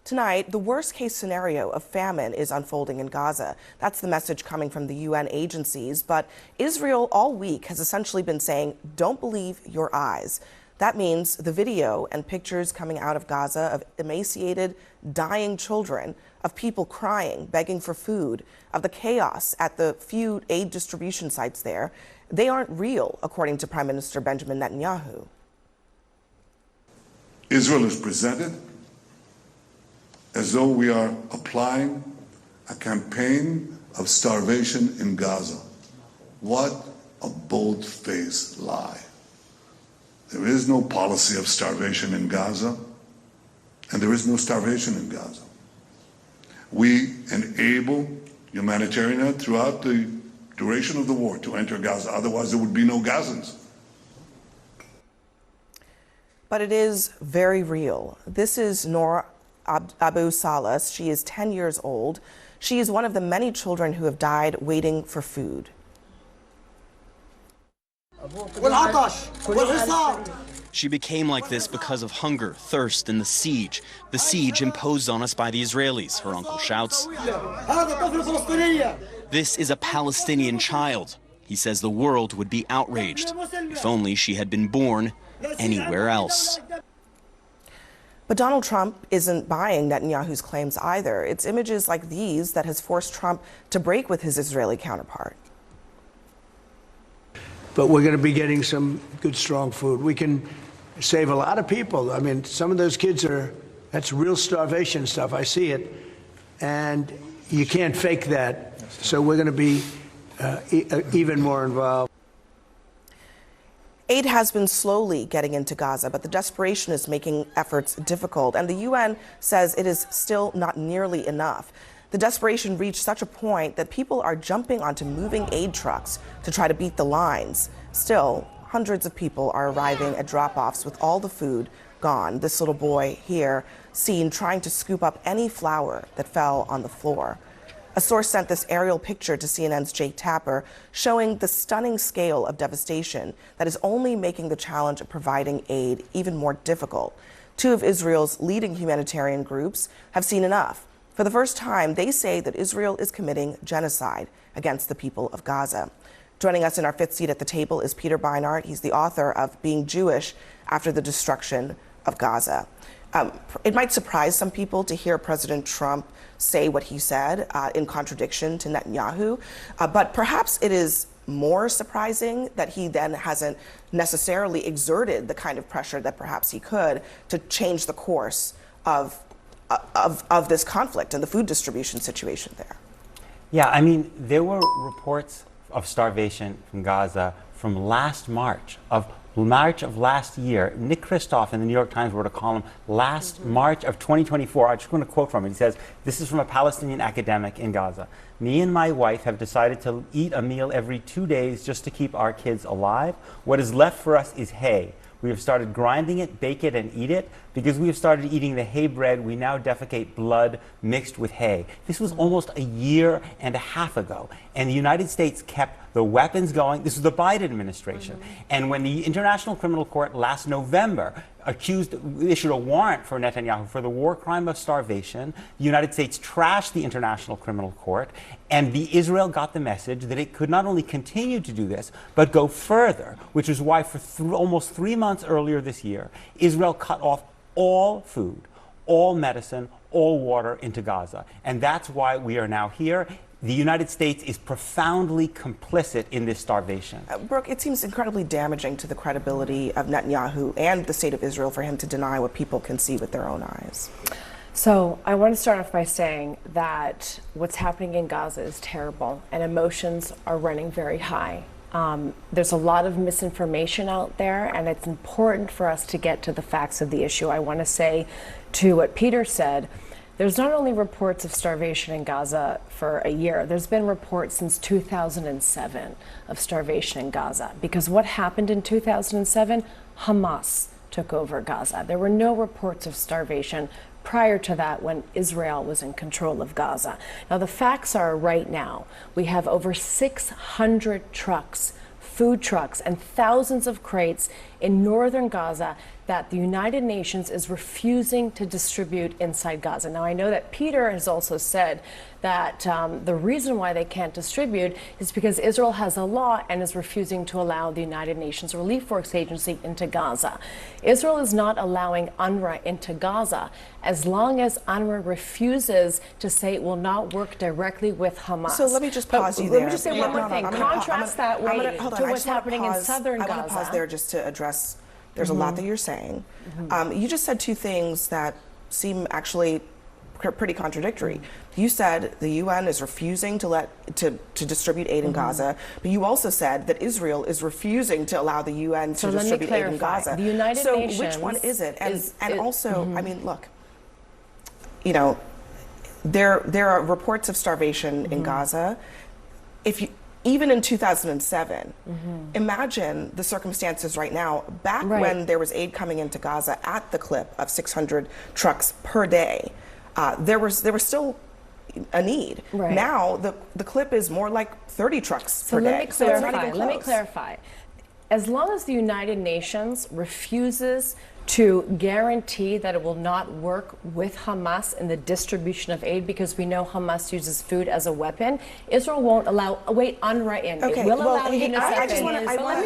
Tonight, the worst-case scenario of famine is unfolding in Gaza. That's the message coming from the UN agencies. But Israel all week has essentially been saying, don't believe your eyes. That means the video and pictures coming out of Gaza of emaciated, dying children, of people crying, begging for food, of the chaos at the few aid distribution sites there, they aren't real, according to Prime Minister Benjamin Netanyahu. Israel is presented as though we are applying a campaign of starvation in Gaza. What a bold-faced lie. There is no policy of starvation in Gaza, and there is no starvation in Gaza. We enable humanitarian aid throughout the duration of the war to enter Gaza. Otherwise, there would be no Gazans. But it is very real. This is Noor Abu Salas. She is 10 years old. She is one of the many children who have died waiting for food. She became like this because of hunger, thirst, and the siege imposed on us by the Israelis, her uncle shouts. This is a Palestinian child. He says the world would be outraged if only she had been born anywhere else. But Donald Trump isn't buying Netanyahu's claims either. It's images like these that has forced Trump to break with his Israeli counterpart. But we're going to be getting some good, strong food. We can save a lot of people. I mean, some of those kids that's real starvation stuff. I see it. And you can't fake that. So we're going to be even more involved. Aid has been slowly getting into Gaza, but the desperation is making efforts difficult. And the UN says it is still not nearly enough. The desperation reached such a point that people are jumping onto moving aid trucks to try to beat the lines. Still, hundreds of people are arriving at drop-offs with all the food gone. This little boy here seen trying to scoop up any flour that fell on the floor. A source sent this aerial picture to CNN's Jake Tapper, showing the stunning scale of devastation that is only making the challenge of providing aid even more difficult. Two of Israel's leading humanitarian groups have seen enough. For the first time, they say that Israel is committing genocide against the people of Gaza. Joining us in our fifth seat at the table is Peter Beinart. He's the author of Being Jewish After the Destruction of Gaza. It might surprise some people to hear President Trump say what he said in contradiction to Netanyahu, but perhaps it is more surprising that he then hasn't necessarily exerted the kind of pressure that perhaps he could to change the course of this conflict and the food distribution situation there. Yeah, I mean, there were reports of starvation from Gaza from last March of last year. Nick Kristof in the New York Times wrote a column last March of 2024. I'm just going to quote from it. He says, this is from a Palestinian academic in Gaza. Me and my wife have decided to eat a meal every 2 days just to keep our kids alive. What is left for us is hay. We have started grinding it, bake it, and eat it. Because we have started eating the hay bread, we now defecate blood mixed with hay. This was almost a year and a half ago. And the United States kept the weapons going. This was the Biden administration. And when the International Criminal Court last November issued a warrant for Netanyahu for the war crime of starvation, the United States trashed the International Criminal Court, and Israel got the message that it could not only continue to do this, but go further, which is why for almost 3 months earlier this year, Israel cut off all food, all medicine, all water into Gaza. And that's why we are now here. The United States is profoundly complicit in this starvation. Brooke, it seems incredibly damaging to the credibility of Netanyahu and the state of Israel for him to deny what people can see with their own eyes. So I want to start off by saying that what's happening in Gaza is terrible and emotions are running very high. There's a lot of misinformation out there, and it's important for us to get to the facts of the issue. I want to say to what Peter said, there's not only reports of starvation in Gaza for a year, there's been reports since 2007 of starvation in Gaza. Because what happened in 2007? Hamas took over Gaza. There were no reports of starvation prior to that when Israel was in control of Gaza. Now, the facts are right now, we have over 600 trucks, food trucks, and thousands of crates in northern Gaza that the United Nations is refusing to distribute inside Gaza. Now, I know that Peter has also said that the reason why they can't distribute is because Israel has a law and is refusing to allow the United Nations Relief Works Agency into Gaza. Israel is not allowing UNRWA into Gaza as long as UNRWA refuses to say it will not work directly with Hamas. So let me just pause you let there. me just say one more thing. Contrast that way to what's happening in southern Gaza. I want to pause there just to address, there's a lot that you're saying. You just said two things that seem actually pretty contradictory. You said the UN is refusing to distribute aid in Gaza, but you also said that Israel is refusing to allow the UN to distribute aid in Gaza. The United Nations which one is it? And also, I mean, look, you know, there are reports of starvation in Gaza. Even in 2007, imagine the circumstances right now. Back when there was aid coming into Gaza at the clip of 600 trucks per day, there was still a need. Now the clip is more like 30 trucks per day. Let me clarify. As long as the United Nations refuses to guarantee that it will not work with Hamas in the distribution of aid, because we know Hamas uses food as a weapon, Israel won't allow UNRWA in. Okay, It will allow let me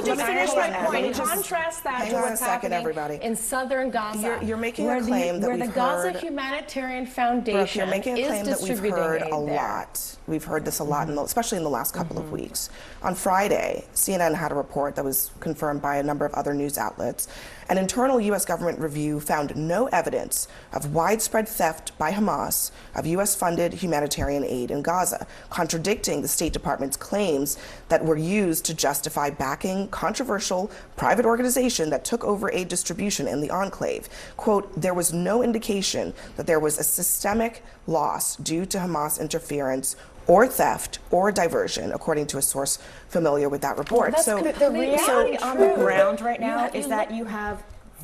just finish my point. Contrast that to what's happening in southern Gaza. You're making a claim that where the Gaza Humanitarian Foundation you're making a claim is that we've distributing heard aid a lot. We've heard this a lot, especially in the last couple of weeks. On Friday, CNN had a report that was confirmed by a number of other news outlets. An internal U.S. government review found no evidence of widespread theft by Hamas of U.S.-funded humanitarian aid in Gaza, contradicting the State Department's claims that were used to justify backing controversial private organization that took over aid distribution in the enclave. Quote, there was no indication that there was a systemic loss due to Hamas interference or theft or diversion, according to a source familiar with that report. The reality on the ground right now is that you have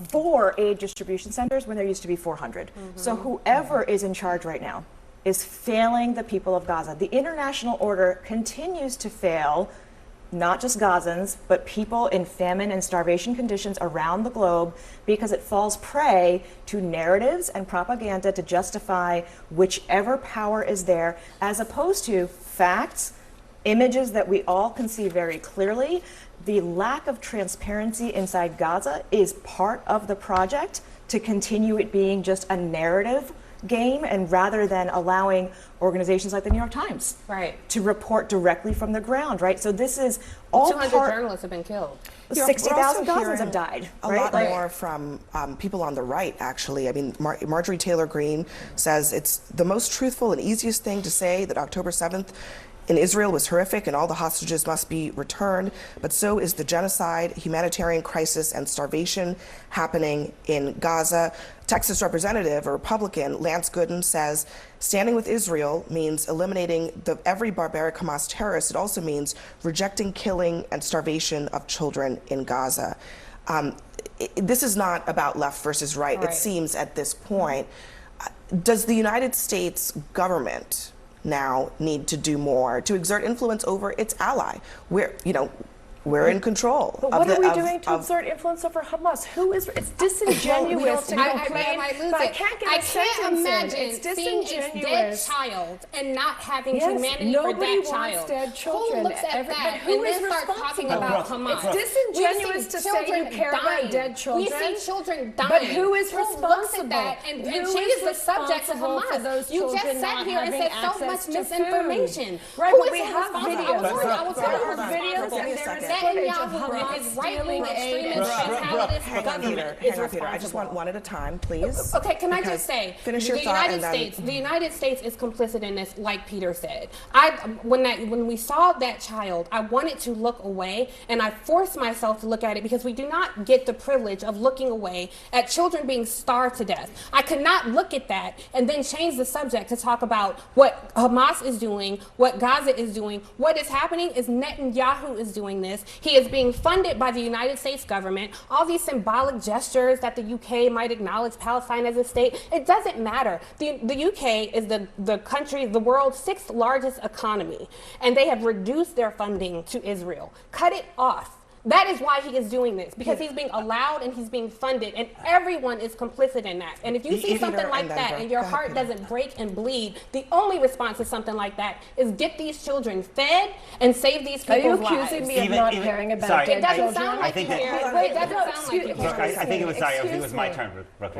4 aid distribution centers when there used to be 400. So whoever is in charge right now is failing the people of Gaza. The international order continues to fail not just Gazans, but people in famine and starvation conditions around the globe, because it falls prey to narratives and propaganda to justify whichever power is there, as opposed to facts, images that we all can see very clearly. The lack of transparency inside Gaza is part of the project to continue it being just a narrative game, and rather than allowing organizations like the New York Times to report directly from the ground, So this is all 200 journalists have been killed. 60,000 Gazans have died. A lot more from people on the right, actually. I mean, Marjorie Taylor Greene says it's the most truthful and easiest thing to say that October 7th in Israel was horrific and all the hostages must be returned, but so is the genocide, humanitarian crisis, and starvation happening in Gaza. Texas Representative, a Republican, Lance Gooden, says standing with Israel means eliminating every barbaric Hamas terrorist. It also means rejecting killing and starvation of children in Gaza. This is not about left versus right, it seems, at this point. Does the United States government now need to do more to exert influence over its ally? We're in control. But what are we doing to exert influence over Hamas? It's disingenuous to complain. I can't get a sentence imagine in. It's seeing its dead child and not having humanity for that child. Dead children. Who looks at that and then starts talking about Hamas? It's disingenuous to say you care about dead children. We see children dying. But who is responsible? Looks at that and changes the subject to Hamas? You just sat here and said so much misinformation. Right, but we have videos. I was videos and there's Netanyahu is right-wing extremist mentalist. Hang on, Peter. I just want one at a time, please. Okay, can I just say, finish your thought, the United States is complicit in this, like Peter said. When we saw that child, I wanted to look away, and I forced myself to look at it because we do not get the privilege of looking away at children being starved to death. I could not look at that and then change the subject to talk about what Hamas is doing, what Gaza is doing. What is happening is Netanyahu is doing this. He is being funded by the United States government. All these symbolic gestures that the UK might acknowledge Palestine as a state, it doesn't matter. The UK is the country, the world's 6th largest economy, and they have reduced their funding to Israel. Cut it off. That is why he is doing this, because he's being allowed and he's being funded, and everyone is complicit in that. And if you see something like that and your heart doesn't break and bleed, the only response to something like that is get these children fed and save these people's lives. Are you accusing me of not caring about dead children? It doesn't sound like you care. Wait, it doesn't sound like you care. I think it was my turn, Brooke.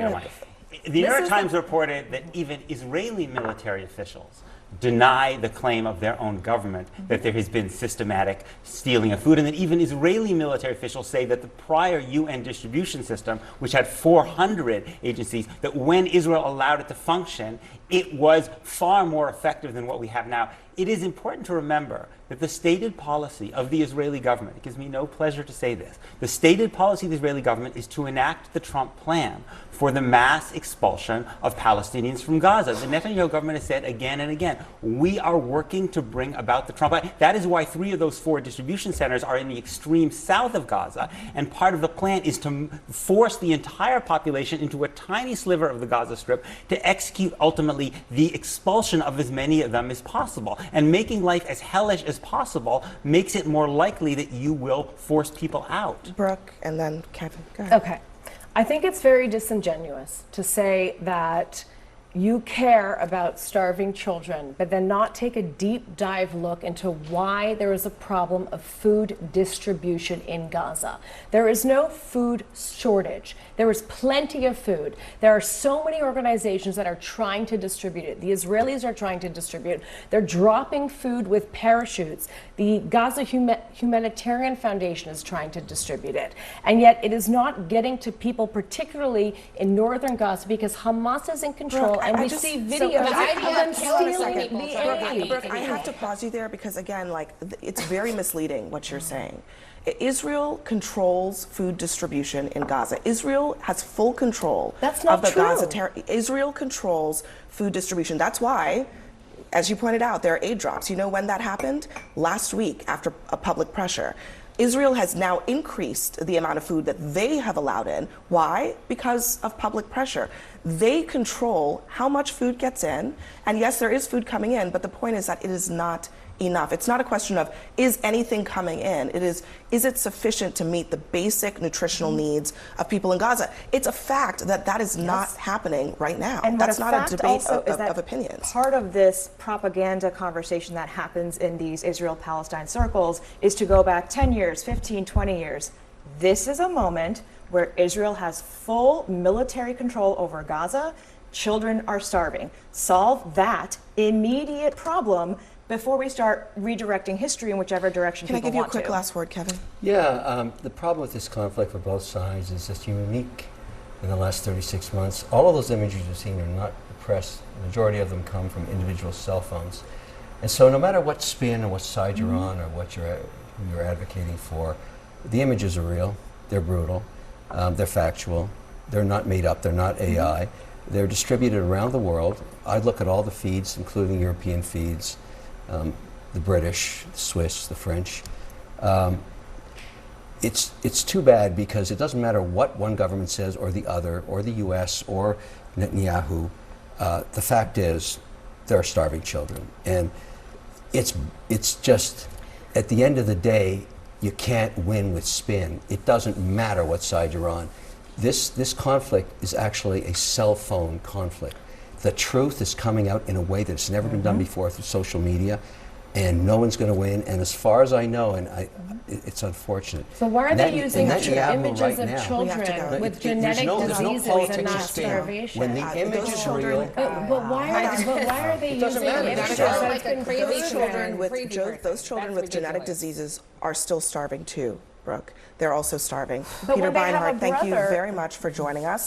The New York Times reported that even Israeli military officials deny the claim of their own government that there has been systematic stealing of food, and that even Israeli military officials say that the prior UN distribution system, which had 400 agencies, that when Israel allowed it to function, it was far more effective than what we have now. It is important to remember that the stated policy of the Israeli government, it gives me no pleasure to say this, the stated policy of the Israeli government is to enact the Trump plan for the mass expulsion of Palestinians from Gaza. The Netanyahu government has said again and again, we are working to bring about the Trump plan. That is why 3 of those 4 distribution centers are in the extreme south of Gaza, and part of the plan is to force the entire population into a tiny sliver of the Gaza Strip to execute ultimately the expulsion of as many of them as possible. And making life as hellish as possible makes it more likely that you will force people out. Brooke, and then Kevin. Go ahead. Okay. I think it's very disingenuous to say that you care about starving children, but then not take a deep dive look into why there is a problem of food distribution in Gaza. There is no food shortage. There is plenty of food. There are so many organizations that are trying to distribute it. The Israelis are trying to distribute. They're dropping food with parachutes. The Gaza Humanitarian Foundation is trying to distribute it. And yet it is not getting to people, particularly in northern Gaza, because Hamas is in control. Brooke, and we see videos of them stealing the Brooke, I have to pause you there because, again, like, it's very misleading what you're saying. Israel controls food distribution in Gaza. Israel has full control of the Gaza territory. Israel controls food distribution. That's why, as you pointed out, there are aid drops. You know when that happened? Last week, after a public pressure. Israel has now increased the amount of food that they have allowed in. Why? Because of public pressure. They control how much food gets in. And yes, there is food coming in, but the point is that it is not enough. It's not a question of, is anything coming in? It is it sufficient to meet the basic nutritional needs of people in Gaza? It's a fact that that is not happening right now. And that's not a debate of opinions. Part of this propaganda conversation that happens in these Israel-Palestine circles is to go back 10 years, 15, 20 years. This is a moment where Israel has full military control over Gaza. Children are starving. Solve that immediate problem before we start redirecting history in whichever direction people want to. Can I give you a quick last word, Kevin? Yeah, the problem with this conflict for both sides is just unique in the last 36 months. All of those images you've seen are not the press. The majority of them come from individual cell phones. And so no matter what spin or what side you're on or what you're advocating for, the images are real, they're brutal, they're factual, they're not made up, they're not AI. They're distributed around the world. I look at all the feeds, including European feeds, the British, the Swiss, the French. It's too bad because it doesn't matter what one government says or the other, or the US or Netanyahu. The fact is, there are starving children. And it's just, at the end of the day, you can't win with spin. It doesn't matter what side you're on. This conflict is actually a cell phone conflict. The truth is coming out in a way that's never been done before through social media, and no one's going to win. And as far as I know, and it's unfortunate. So why are they using images of children with genetic diseases and not starvation? When the images are real. But why are they using images? Those children with genetic diseases are still starving too, Brooke. They're also starving. But Peter when they have a Beinhart, thank you brother- very much for joining us.